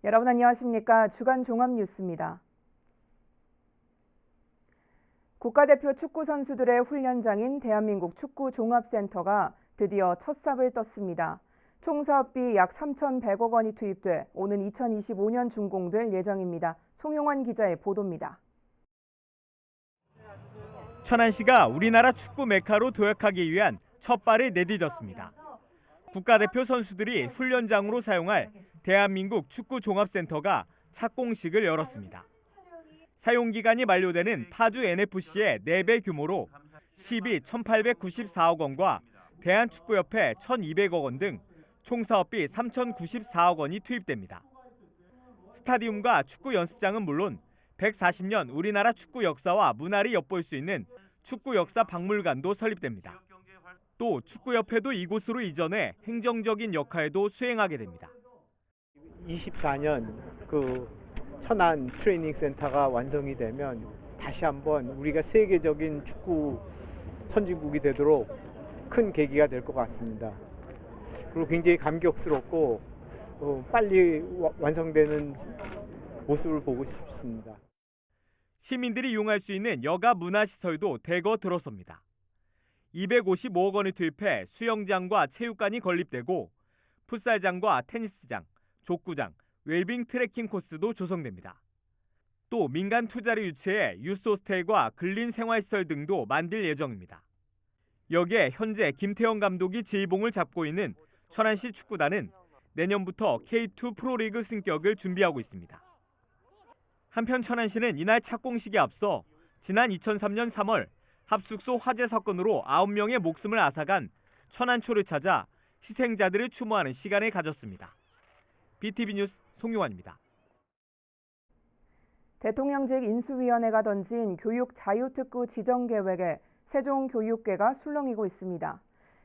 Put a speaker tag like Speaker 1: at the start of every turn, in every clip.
Speaker 1: 여러분 안녕하십니까? 주간 종합 뉴스입니다. 국가대표 축구 선수들의 훈련장인 대한민국 축구종합센터가 드디어 첫 삽을 떴습니다. 총 사업비 약 3,100억 원이 투입돼 오는 2025년 준공될 예정입니다. 송용환 기자의 보도입니다.
Speaker 2: 천안시가 우리나라 축구 메카로 도약하기 위한 첫 발을 내디뎠습니다. 국가대표 선수들이 훈련장으로 사용할 대한민국 축구종합센터가 착공식을 열었습니다. 사용기간이 만료되는 파주 NFC의 4배 규모로 시비 1,894억 원과 대한축구협회 1,200억 원 등 총 사업비 3,094억 원이 투입됩니다. 스타디움과 축구 연습장은 물론 140년 우리나라 축구 역사와 문화를 엿볼 수 있는 축구 역사 박물관도 설립됩니다. 또 축구협회도 이곳으로 이전해 행정적인 역할도 수행하게 됩니다.
Speaker 3: 24년 천안 트레이닝 센터가 완성이 되면 다시 한번 우리가 세계적인 축구 선진국이 되도록 큰 계기가 될 것 같습니다. 그리고 굉장히 감격스럽고 빨리 완성되는 모습을 보고 싶습니다.
Speaker 2: 시민들이 이용할 수 있는 여가 문화시설도 대거 들어섭니다. 255억 원을 투입해 수영장과 체육관이 건립되고 풋살장과 테니스장, 족구장, 웰빙 트레킹 코스도 조성됩니다. 또 민간 투자를 유치해 유스호스텔과 근린 생활시설 등도 만들 예정입니다. 여기에 현재 김태형 감독이 지휘봉을 잡고 있는 천안시 축구단은 내년부터 K2 프로리그 승격을 준비하고 있습니다. 한편 천안시는 이날 착공식에 앞서 지난 2003년 3월 합숙소 화재 사건으로 9명의 목숨을 앗아간 천안초를 찾아 희생자들을 추모하는 시간을 가졌습니다. BTV 뉴스 송용환입니다.
Speaker 1: 대통령직 인수위원회가 던진 교육 자유특구 지정 계획에 세종교육계가 술렁이고 있습니다.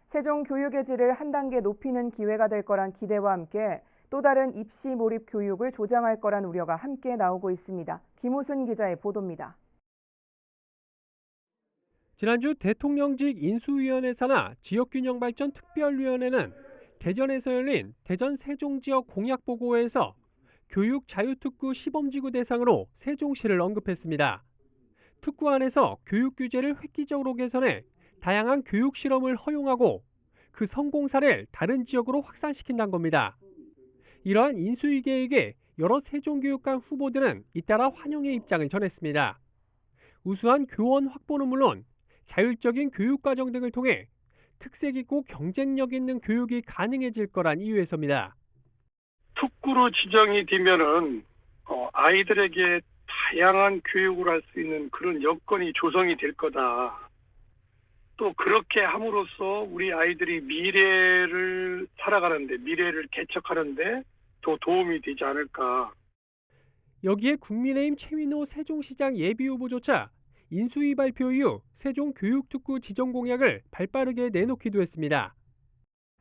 Speaker 1: 세종교육의 질을 한 단계 높이는 기회가 될 거란 기대와 함께 또 다른 입시 몰입 교육을 조장할 거란 우려가 함께 나오고 있습니다. 김우순 기자의 보도입니다.
Speaker 4: 지난주 대통령직 인수위원회 산하 지역균형발전특별위원회는 대전에서 열린 대전 세종지역 공약보고회에서 교육 자유특구 시범지구 대상으로 세종시를 언급했습니다. 특구 안에서 교육 규제를 획기적으로 개선해 다양한 교육 실험을 허용하고 그 성공 사례를 다른 지역으로 확산시킨다는 겁니다. 이러한 인수위 계획에 여러 세종교육감 후보들은 잇따라 환영의 입장을 전했습니다. 우수한 교원 확보는 물론 자율적인 교육과정 등을 통해 특색 있고 경쟁력 있는 교육이 가능해질 거란 이유에서입니다.
Speaker 5: 특구로 지정이 되면은 아이들에게 다양한 교육을 할 수 있는 그런 여건이 조성이 될 거다. 또 그렇게 함으로써 우리 아이들이 미래를 살아가는데, 미래를 개척하는데 더 도움이 되지 않을까.
Speaker 4: 여기에 국민의힘 최민호 세종시장 예비후보조차 인수위 발표 이후 세종교육특구 지정 공약을 발빠르게 내놓기도 했습니다.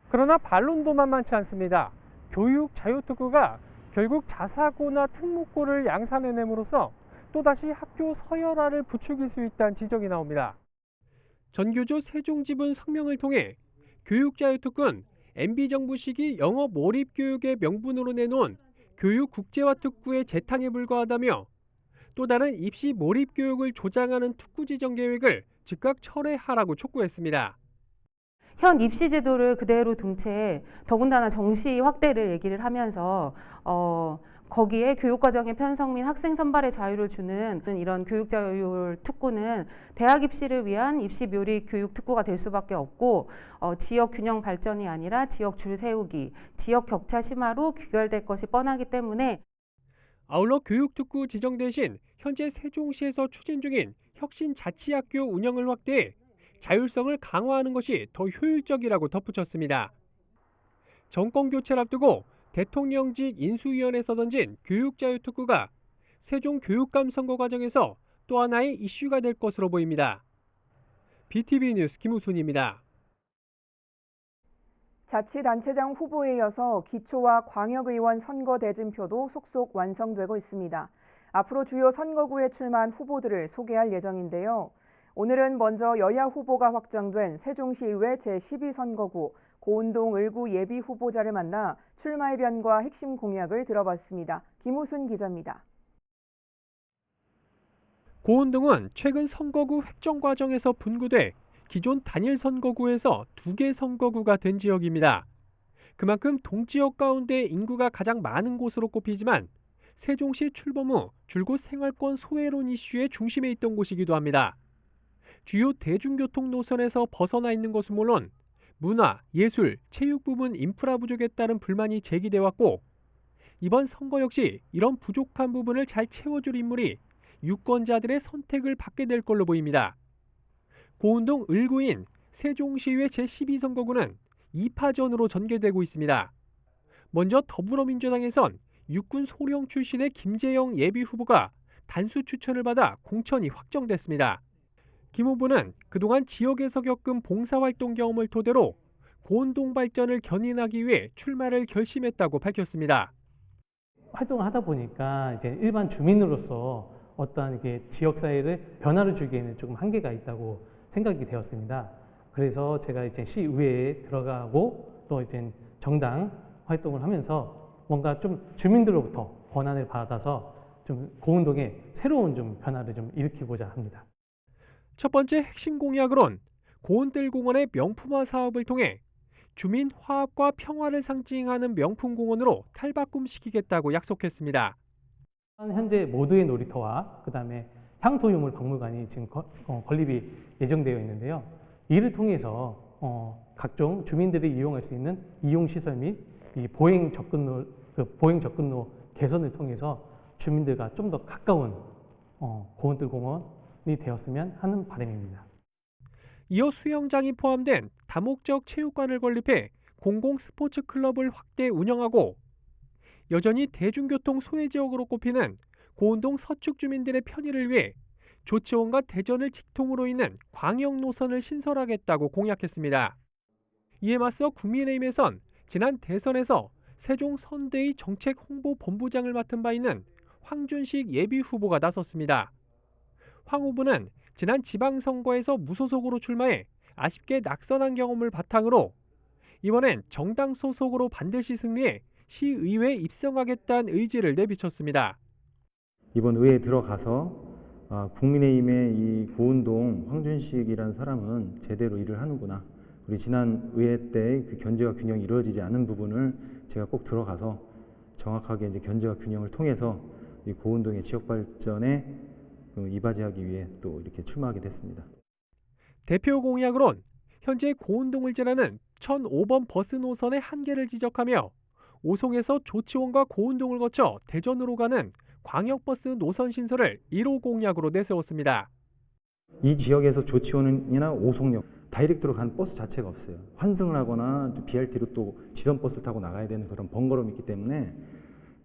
Speaker 4: 그러나 반론도 만만치 않습니다. 교육 자유특구가 결국 자사고나 특목고를 양산해냄으로써 또다시 학교 서열화를 부추길 수 있다는 지적이 나옵니다. 전교조 세종지분 성명을 통해 교육자유특구는 MB정부 시기 영어 몰입교육의 명분으로 내놓은 교육 국제화 특구의 재탕에 불과하다며 또 다른 입시 몰입교육을 조장하는 특구 지정 계획을 즉각 철회하라고 촉구했습니다.
Speaker 6: 현 입시 제도를 그대로 둔 채 더군다나 정시 확대를 얘기를 하면서 거기에 교육과정의 편성 및 학생 선발의 자유를 주는 이런 교육자율 특구는 대학 입시를 위한 입시 몰입 교육 특구가 될 수밖에 없고 지역 균형 발전이 아니라 지역 줄 세우기, 지역 격차 심화로 귀결될 것이 뻔하기 때문에
Speaker 4: 아울러 교육특구 지정 대신 현재 세종시에서 추진 중인 혁신자치학교 운영을 확대해 자율성을 강화하는 것이 더 효율적이라고 덧붙였습니다. 정권 교체를 앞두고 대통령직 인수위원회에서 던진 교육자유특구가 세종교육감 선거 과정에서 또 하나의 이슈가 될 것으로 보입니다. BTV 뉴스 김우순입니다.
Speaker 1: 자치단체장 후보에 이어서 기초와 광역의원 선거 대진표도 속속 완성되고 있습니다. 앞으로 주요 선거구에 출마한 후보들을 소개할 예정인데요. 오늘은 먼저 여야 후보가 확정된 세종시의회 제12선거구 고운동 을구 예비 후보자를 만나 출마의 변과 핵심 공약을 들어봤습니다. 김우순 기자입니다.
Speaker 4: 고운동은 최근 선거구 획정 과정에서 분구돼 기존 단일 선거구에서 2개 선거구가 된 지역입니다. 그만큼 동지역 가운데 인구가 가장 많은 곳으로 꼽히지만 세종시 출범 후 줄곧 생활권 소외론 이슈의 중심에 있던 곳이기도 합니다. 주요 대중교통 노선에서 벗어나 있는 것은 물론 문화, 예술, 체육 부분 인프라 부족에 따른 불만이 제기돼 왔고 이번 선거 역시 이런 부족한 부분을 잘 채워줄 인물이 유권자들의 선택을 받게 될 걸로 보입니다. 고운동 을구인 세종시의회 제12선거구는 2파전으로 전개되고 있습니다. 먼저 더불어민주당에선 육군 소령 출신의 김재영 예비 후보가 단수 추천을 받아 공천이 확정됐습니다. 김 후보는 그동안 지역에서 겪은 봉사활동 경험을 토대로 고운동 발전을 견인하기 위해 출마를 결심했다고 밝혔습니다.
Speaker 7: 활동을 하다 보니까 이제 일반 주민으로서 어떠한 이게 지역 사회를 변화를 주기에는 조금 한계가 있다고 생각이 되었습니다. 그래서 제가 이제 시의회에 들어가고 또 이제 정당 활동을 하면서 뭔가 좀 주민들로부터 권한을 받아서 좀 고운동에 새로운 좀 변화를 좀 일으키고자 합니다.
Speaker 4: 첫 번째 핵심 공약으론 고운뜰공원의 명품화 사업을 통해 주민 화합과 평화를 상징하는 명품공원으로 탈바꿈시키겠다고 약속했습니다.
Speaker 7: 현재 모두의 놀이터와 그다음에 향토유물 박물관이 지금 건립이 예정되어 있는데요. 이를 통해서 각종 주민들이 이용할 수 있는 이용시설 및 이 보행 접근로 개선을 통해서 주민들과 좀 더 가까운 고운뜰공원이 되었으면 하는 바람입니다.
Speaker 4: 이어 수영장이 포함된 다목적 체육관을 건립해 공공 스포츠 클럽을 확대 운영하고 여전히 대중교통 소외 지역으로 꼽히는 고운동 서축 주민들의 편의를 위해 조치원과 대전을 직통으로 잇는 광역 노선을 신설하겠다고 공약했습니다. 이에 맞서 국민의힘에선 지난 대선에서 세종 선대위 정책 홍보 본부장을 맡은 바 있는 황준식 예비 후보가 나섰습니다. 황 후보는 지난 지방선거에서 무소속으로 출마해 아쉽게 낙선한 경험을 바탕으로 이번엔 정당 소속으로 반드시 승리해 시의회에 입성하겠다는 의지를 내비쳤습니다.
Speaker 8: 이번 의회에 들어가서 국민의힘의 이 고운동 황준식이라는 사람은 제대로 일을 하는구나. 우리 지난 의회 때 그 견제와 균형이 이루어지지 않은 부분을 제가 꼭 들어가서 정확하게 이제 견제와 균형을 통해서 이 고운동의 지역 발전에 이바지하기 위해 또 이렇게 출마하게 됐습니다.
Speaker 4: 대표 공약으론 현재 고운동을 지나는 1005번 버스 노선의 한계를 지적하며 오송에서 조치원과 고운동을 거쳐 대전으로 가는 광역버스 노선 신설을 1호 공약으로 내세웠습니다.
Speaker 8: 이 지역에서 조치원이나 오송역 다이렉트로 가는 버스 자체가 없어요. 환승을 하거나 BRT로 또 지선 버스를 타고 나가야 되는 그런 번거로움이 있기 때문에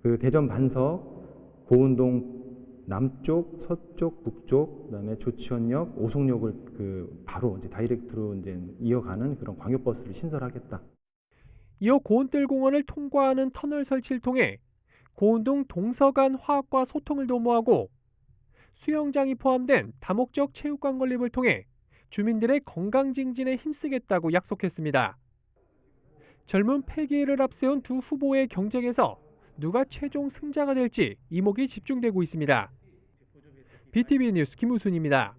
Speaker 8: 그 대전 반석, 고운동 남쪽, 서쪽, 북쪽, 그다음에 조치원역, 오송역을 바로 이제 다이렉트로 이제 이어가는 그런 광역버스를 신설하겠다.
Speaker 4: 이어 고운뜰공원을 통과하는 터널 설치를 통해 고운동 동서 간 화합과 소통을 도모하고 수영장이 포함된 다목적 체육관 건립을 통해 주민들의 건강 증진에 힘쓰겠다고 약속했습니다. 젊은 폐기를 앞세운 두 후보의 경쟁에서 누가 최종 승자가 될지 이목이 집중되고 있습니다. BTV 뉴스 김우순입니다.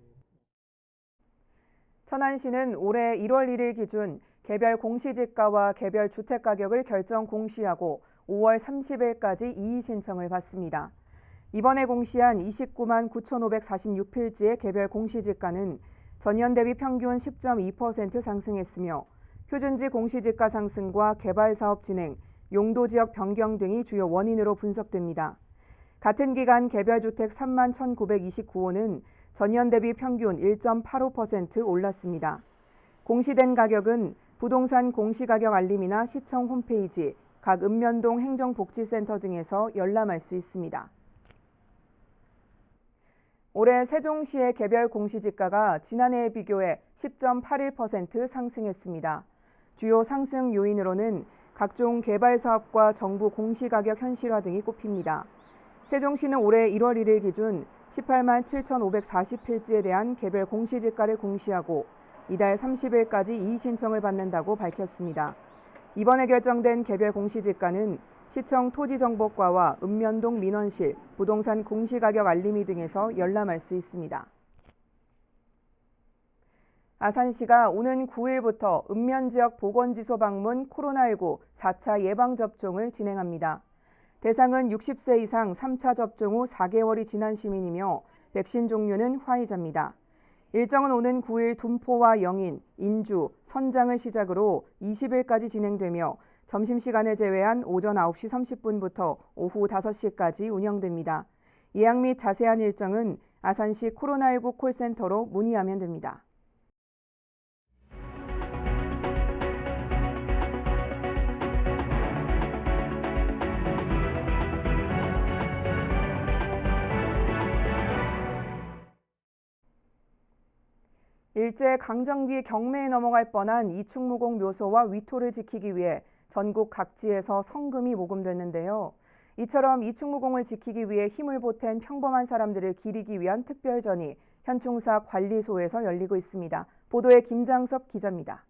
Speaker 1: 천안시는 올해 1월 1일 기준 개별 공시지가와 개별 주택 가격을 결정 공시하고 5월 30일까지 이의 신청을 받습니다. 이번에 공시한 29만 9,546필지의 개별 공시지가는 전년 대비 평균 10.2% 상승했으며 표준지 공시지가 상승과 개발사업 진행, 용도지역 변경 등이 주요 원인으로 분석됩니다. 같은 기간 개별주택 3만 1,929호는 전년 대비 평균 1.85% 올랐습니다. 공시된 가격은 부동산 공시가격 알림이나 시청 홈페이지, 각 읍면동 행정복지센터 등에서 열람할 수 있습니다. 올해 세종시의 개별 공시지가가 지난해에 비교해 10.81% 상승했습니다. 주요 상승 요인으로는 각종 개발 사업과 정부 공시가격 현실화 등이 꼽힙니다. 세종시는 올해 1월 1일 기준 18만 7,540필지에 대한 개별 공시지가를 공시하고 이달 30일까지 이의 신청을 받는다고 밝혔습니다. 이번에 결정된 개별 공시지가는 시청 토지정보과와 읍면동 민원실, 부동산 공시가격 알림이 등에서 열람할 수 있습니다. 아산시가 오는 9일부터 읍면지역 보건지소 방문 코로나19 4차 예방접종을 진행합니다. 대상은 60세 이상 3차 접종 후 4개월이 지난 시민이며 백신 종류는 화이자입니다. 일정은 오는 9일 둔포와 영인, 인주, 선장을 시작으로 20일까지 진행되며 점심시간을 제외한 오전 9시 30분부터 오후 5시까지 운영됩니다. 예약 및 자세한 일정은 아산시 코로나19 콜센터로 문의하면 됩니다. 일제 강점기 경매에 넘어갈 뻔한 이충무공 묘소와 위토를 지키기 위해 전국 각지에서 성금이 모금됐는데요. 이처럼 이충무공을 지키기 위해 힘을 보탠 평범한 사람들을 기리기 위한 특별전이 현충사 관리소에서 열리고 있습니다. 보도에 김장섭 기자입니다.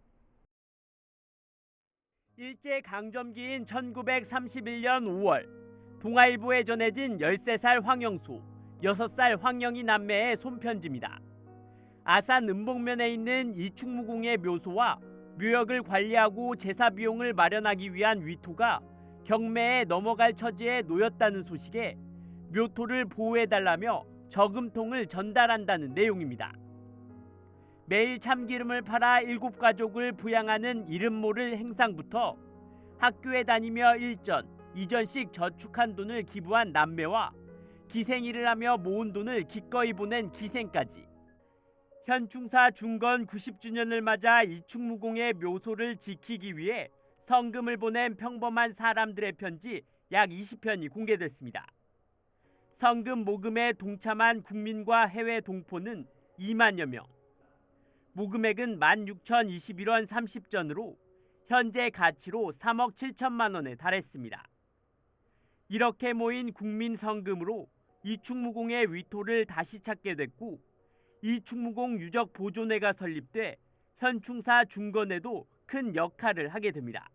Speaker 2: 일제 강점기인 1931년 5월 동아일보에 전해진 13살 황영수, 6살 황영희 남매의 손편지입니다. 아산 은봉면에 있는 이충무공의 묘소와 묘역을 관리하고 제사 비용을 마련하기 위한 위토가 경매에 넘어갈 처지에 놓였다는 소식에 묘토를 보호해달라며 저금통을 전달한다는 내용입니다. 매일 참기름을 팔아 7가족을 부양하는 이름 모를 행상부터 학교에 다니며 일전, 이전씩 저축한 돈을 기부한 남매와 기생일을 하며 모은 돈을 기꺼이 보낸 기생까지 현충사 중건 90주년을 맞아 이충무공의 묘소를 지키기 위해 성금을 보낸 평범한 사람들의 편지 약 20편이 공개됐습니다. 성금 모금에 동참한 국민과 해외 동포는 2만여 명. 모금액은 16,021원 30전으로 현재 가치로 3억 7천만 원에 달했습니다. 이렇게 모인 국민 성금으로 이충무공의 위토를 다시 찾게 됐고 이충무공 유적 보존회가 설립돼 현충사 중건에도 큰 역할을 하게 됩니다.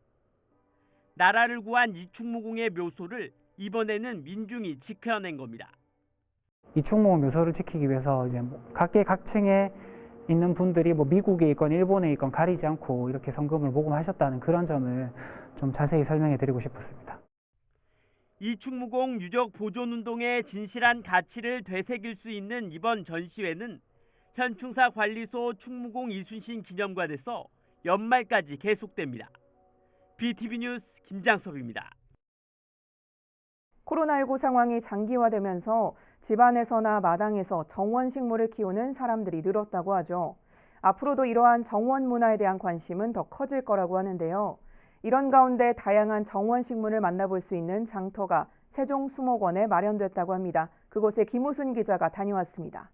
Speaker 2: 나라를 구한 이충무공의 묘소를 이번에는 민중이 지켜낸 겁니다.
Speaker 9: 이충무공 묘소를 지키기 위해서 이제 각계각층에 있는 분들이 미국에 있건 일본에 있건 가리지 않고 이렇게 성금을 모금하셨다는 그런 점을 좀 자세히 설명해 드리고 싶었습니다.
Speaker 2: 이충무공 유적 보존 운동의 진실한 가치를 되새길 수 있는 이번 전시회는 현충사 관리소 충무공 이순신 기념관에서 연말까지 계속됩니다. BTV 뉴스 김장섭입니다.
Speaker 1: 코로나19 상황이 장기화되면서 집안에서나 마당에서 정원식물을 키우는 사람들이 늘었다고 하죠. 앞으로도 이러한 정원 문화에 대한 관심은 더 커질 거라고 하는데요. 이런 가운데 다양한 정원식물을 만나볼 수 있는 장터가 세종수목원에 마련됐다고 합니다. 그곳에 김우순 기자가 다녀왔습니다.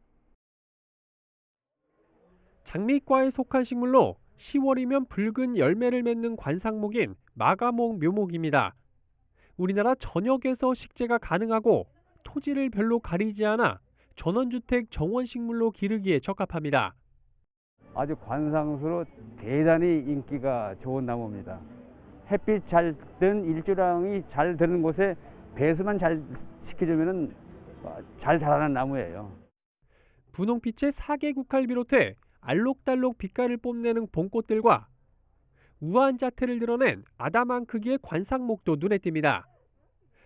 Speaker 4: 장미과에 속한 식물로 10월이면 붉은 열매를 맺는 관상목인 마가목 묘목입니다. 우리나라 전역에서 식재가 가능하고 토지를 별로 가리지 않아 전원주택 정원식물로 기르기에 적합합니다.
Speaker 10: 아주 관상수로 대단히 인기가 좋은 나무입니다. 햇빛 잘 든 일조량이 잘 드는 곳에 배수만 잘 시켜주면 잘 자라는 나무예요.
Speaker 2: 분홍빛의 사계국화를 비롯해 알록달록 빛깔을 뽐내는 봄꽃들과 우아한 자태를 드러낸 아담한 크기의 관상목도 눈에 띕니다.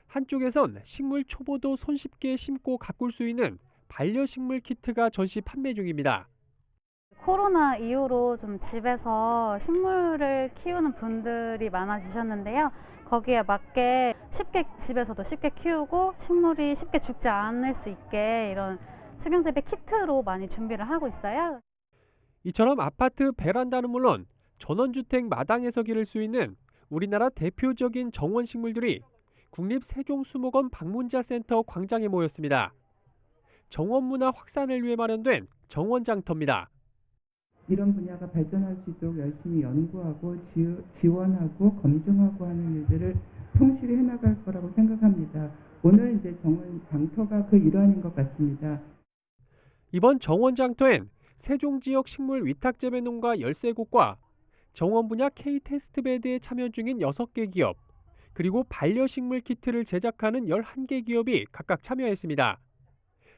Speaker 2: 한쪽에선 식물 초보도 손쉽게 심고 가꿀 수 있는 반려식물 키트가 전시 판매 중입니다.
Speaker 11: 코로나 이후로 좀 집에서 식물을 키우는 분들이 많아지셨는데요. 거기에 맞게 쉽게 집에서도 쉽게 키우고 식물이 쉽게 죽지 않을 수 있게 이런 수경재배 키트로 많이 준비를 하고 있어요.
Speaker 2: 이처럼 아파트 베란다는 물론 전원주택 마당에서 기를 수 있는 우리나라 대표적인 정원식물들이 국립세종수목원 방문자센터 광장에 모였습니다. 정원문화 확산을 위해 마련된 정원장터입니다.
Speaker 12: 이런 분야가 발전할 수 있도록 열심히 연구하고 지원하고 검증하고 하는 일들을 성실히 해나갈 거라고 생각합니다. 오늘 이제 정원 장터가 그 일환인 것 같습니다.
Speaker 4: 이번 정원장터엔 세종 지역 식물 위탁 재배 농가 13곳과 정원 분야 K-테스트베드에 참여 중인 6개 기업, 그리고 반려식물 키트를 제작하는 11개 기업이 각각 참여했습니다.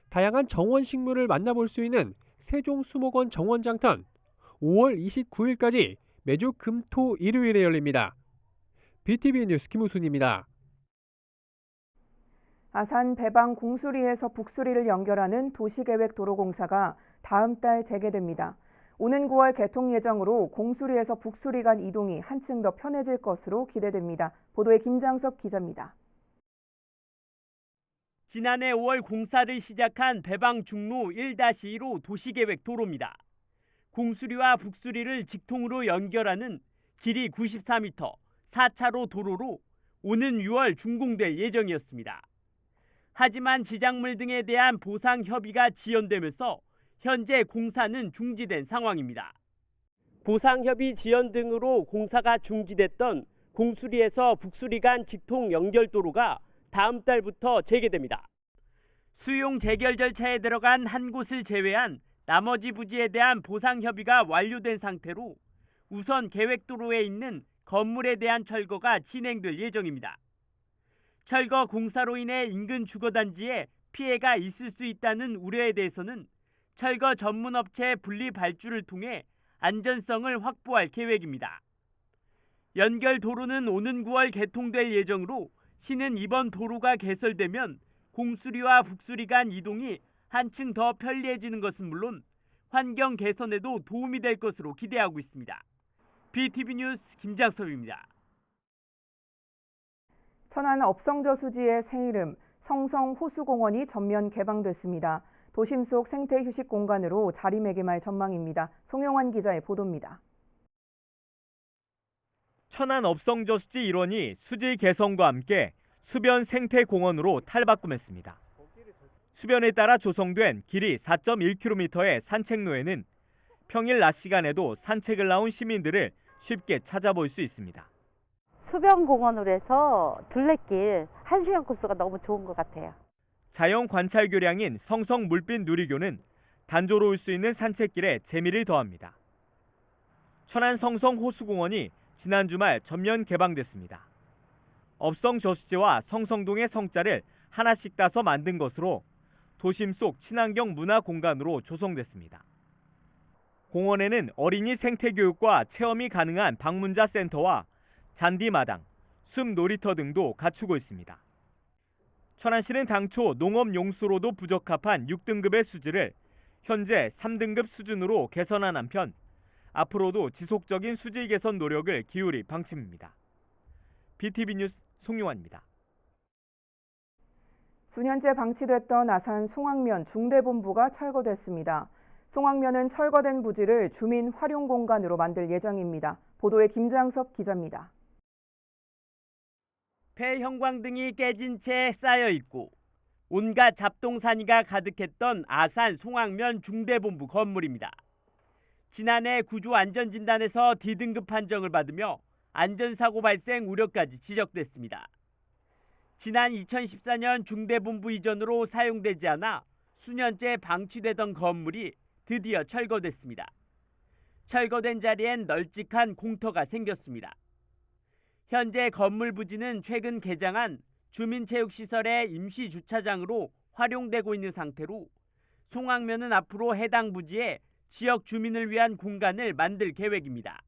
Speaker 4: 다양한 정원 식물을 만나볼 수 있는 세종수목원 정원장터는 5월 29일까지 매주 금, 토, 일요일에 열립니다. BTV 뉴스 김우순입니다.
Speaker 1: 아산 배방 공수리에서 북수리를 연결하는 도시계획도로공사가 다음 달 재개됩니다. 오는 9월 개통 예정으로 공수리에서 북수리 간 이동이 한층 더 편해질 것으로 기대됩니다. 보도에 김장섭 기자입니다.
Speaker 2: 지난해 5월 공사를 시작한 배방 중로 1-1호 도시계획도로입니다. 공수리와 북수리를 직통으로 연결하는 길이 94m 4차로 도로로 오는 6월 준공될 예정이었습니다. 하지만 지작물 등에 대한 보상 협의가 지연되면서 현재 공사는 중지된 상황입니다. 보상 협의 지연 등으로 공사가 중지됐던 공수리에서 북수리 간 직통 연결도로가 다음 달부터 재개됩니다. 수용 재결 절차에 들어간 한 곳을 제외한 나머지 부지에 대한 보상 협의가 완료된 상태로 우선 계획도로에 있는 건물에 대한 철거가 진행될 예정입니다. 철거 공사로 인해 인근 주거단지에 피해가 있을 수 있다는 우려에 대해서는 철거 전문업체 분리 발주를 통해 안전성을 확보할 계획입니다. 연결 도로는 오는 9월 개통될 예정으로 시는 이번 도로가 개설되면 공수리와 북수리 간 이동이 한층 더 편리해지는 것은 물론 환경 개선에도 도움이 될 것으로 기대하고 있습니다. BTV 뉴스 김장섭입니다.
Speaker 1: 천안 업성저수지의 새 이름 성성호수공원이 전면 개방됐습니다. 도심 속 생태 휴식 공간으로 자리매김할 전망입니다. 송영환 기자의 보도입니다.
Speaker 2: 천안 업성저수지 일원이 수질 개선과 함께 수변 생태공원으로 탈바꿈했습니다. 수변에 따라 조성된 길이 4.1km의 산책로에는 평일 낮 시간에도 산책을 나온 시민들을 쉽게 찾아볼 수 있습니다.
Speaker 13: 수변공원으로 해서 둘레길 1시간 코스가 너무 좋은 것 같아요.
Speaker 2: 자연 관찰 교량인 성성 물빛 누리교는 단조로울 수 있는 산책길에 재미를 더합니다. 천안 성성 호수공원이 지난 주말 전면 개방됐습니다. 업성 저수지와 성성동의 성자를 하나씩 따서 만든 것으로 도심 속 친환경 문화 공간으로 조성됐습니다. 공원에는 어린이 생태교육과 체험이 가능한 방문자 센터와 잔디마당, 숲 놀이터 등도 갖추고 있습니다. 천안시는 당초 농업용수로도 부적합한 6등급의 수질을 현재 3등급 수준으로 개선한 한편 앞으로도 지속적인 수질 개선 노력을 기울일 방침입니다. BTV 뉴스 송용환입니다.
Speaker 1: 수년째 방치됐던 아산 송악면 중대본부가 철거됐습니다. 송악면은 철거된 부지를 주민 활용 공간으로 만들 예정입니다. 보도에 김장섭 기자입니다.
Speaker 2: 폐 형광등이 깨진 채 쌓여 있고 온갖 잡동사니가 가득했던 아산 송악면 중대본부 건물입니다. 지난해 구조안전진단에서 D등급 판정을 받으며 안전사고 발생 우려까지 지적됐습니다. 지난 2014년 중대본부 이전으로 사용되지 않아 수년째 방치되던 건물이 드디어 철거됐습니다. 철거된 자리엔 널찍한 공터가 생겼습니다. 현재 건물 부지는 최근 개장한 주민체육시설의 임시주차장으로 활용되고 있는 상태로 송악면은 앞으로 해당 부지에 지역 주민을 위한 공간을 만들 계획입니다.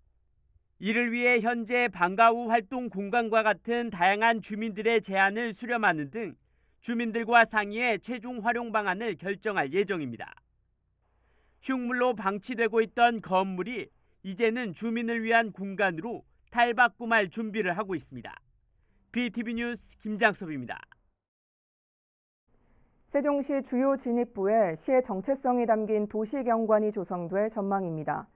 Speaker 2: 이를 위해 현재 방과 후 활동 공간과 같은 다양한 주민들의 제안을 수렴하는 등 주민들과 상의해 최종 활용 방안을 결정할 예정입니다. 흉물로 방치되고 있던 건물이 이제는 주민을 위한 공간으로 탈바꿈할 준비를 하고 있습니다. BTV 뉴스 김장섭입니다.
Speaker 1: 세종시 주요 진입부에 시의 정체성이 담긴 도시경관이 조성될 전망입니다.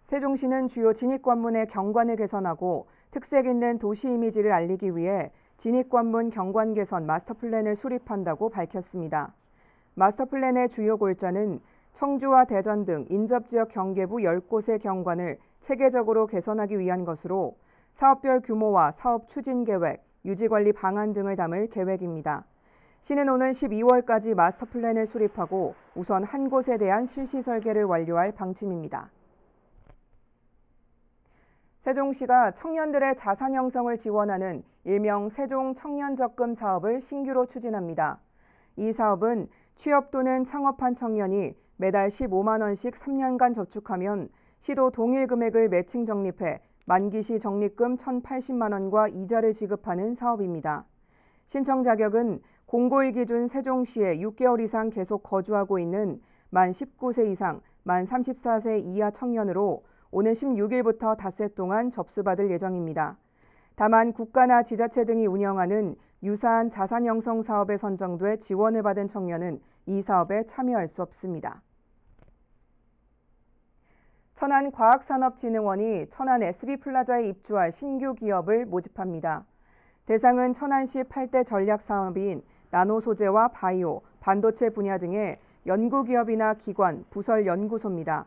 Speaker 1: 세종시는 주요 진입관문의 경관을 개선하고 특색 있는 도시 이미지를 알리기 위해 진입관문 경관 개선 마스터플랜을 수립한다고 밝혔습니다. 마스터플랜의 주요 골자는 청주와 대전 등 인접지역 경계부 10곳의 경관을 체계적으로 개선하기 위한 것으로 사업별 규모와 사업 추진 계획, 유지관리 방안 등을 담을 계획입니다. 시는 오는 12월까지 마스터 플랜을 수립하고 우선 한 곳에 대한 실시 설계를 완료할 방침입니다. 세종시가 청년들의 자산 형성을 지원하는 일명 세종 청년 적금 사업을 신규로 추진합니다. 이 사업은 취업 또는 창업한 청년이 매달 15만 원씩 3년간 저축하면 시도 동일 금액을 매칭 적립해 만기 시 적립금 1,080만 원과 이자를 지급하는 사업입니다. 신청 자격은 공고일 기준 세종시에 6개월 이상 계속 거주하고 있는 만 19세 이상, 만 34세 이하 청년으로 오는 16일부터 닷새 동안 접수받을 예정입니다. 다만 국가나 지자체 등이 운영하는 유사한 자산 형성 사업에 선정돼 지원을 받은 청년은 이 사업에 참여할 수 없습니다. 천안과학산업진흥원이 천안 SB플라자에 입주할 신규 기업을 모집합니다. 대상은 천안시 8대 전략사업인 나노소재와 바이오, 반도체 분야 등의 연구기업이나 기관, 부설 연구소입니다.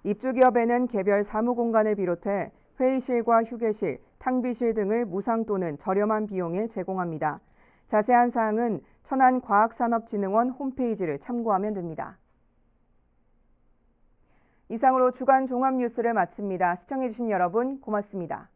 Speaker 1: 입주기업에는 개별 사무공간을 비롯해 회의실과 휴게실, 탕비실 등을 무상 또는 저렴한 비용에 제공합니다. 자세한 사항은 천안과학산업진흥원 홈페이지를 참고하면 됩니다. 이상으로 주간 종합 뉴스를 마칩니다. 시청해주신 여러분 고맙습니다.